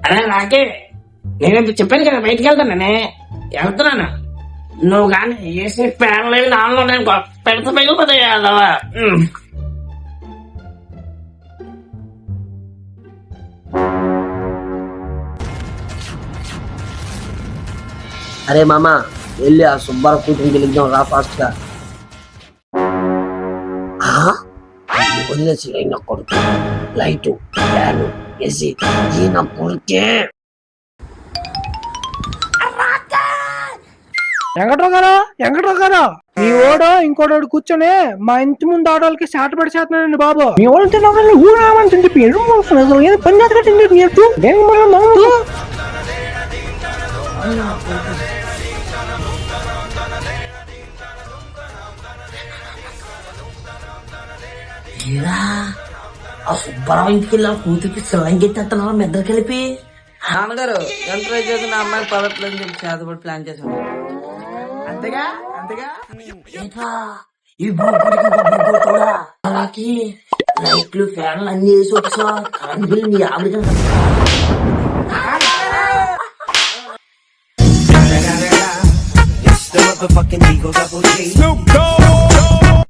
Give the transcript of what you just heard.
అరే నాకే నేను చెప్పాను కదా బయటికి వెళ్తానని వెళ్తున్నాను. నువ్వు కానీ ఏసీ ఫ్యాన్ లేదు నాలో నేను పెడత పగిలిపోతాయి అదవా. అరే మామ వెళ్ళి ఆ సుబ్బారావు కూతురు గెలిద్దాం రా ఫాస్ట్ గా. వదిలేసి అయిన కొడుకు లైట్ ఫ్యాన్ ఏసీ ఈయన కొడుకే. వెంకట్రావు గారు మీ ఓడో ఇంకోటి కూర్చొని మా ఇంటి ముందు ఆడవాళ్ళకి చాట పడి చేస్తున్నాడండి బాబు. మీ వాళ్ళు ఊరామని తింటే ఏదో పని చేస్తున్నట్టు ఆ సుబ్బారావు ఇంటికి వెళ్ళి కూతురికి శిలంగెత్తేస్తున్నావా మీ ఇద్దరు కలిపి? నాన్నగారు ఎంత ట్రై చేసిన అమ్మాయికి పడట్లేదు చెప్పి చేతబడి ప్లాన్ చేశాను. అంతేగా అంతేగా ఈ అలాగే లైట్లు ఫ్యాన్లు అన్ని వేసి వచ్చా కరెంట్ బిల్ నీ ఆవిడ It's the motherfucking Eagle Double G. Snoop Dogg.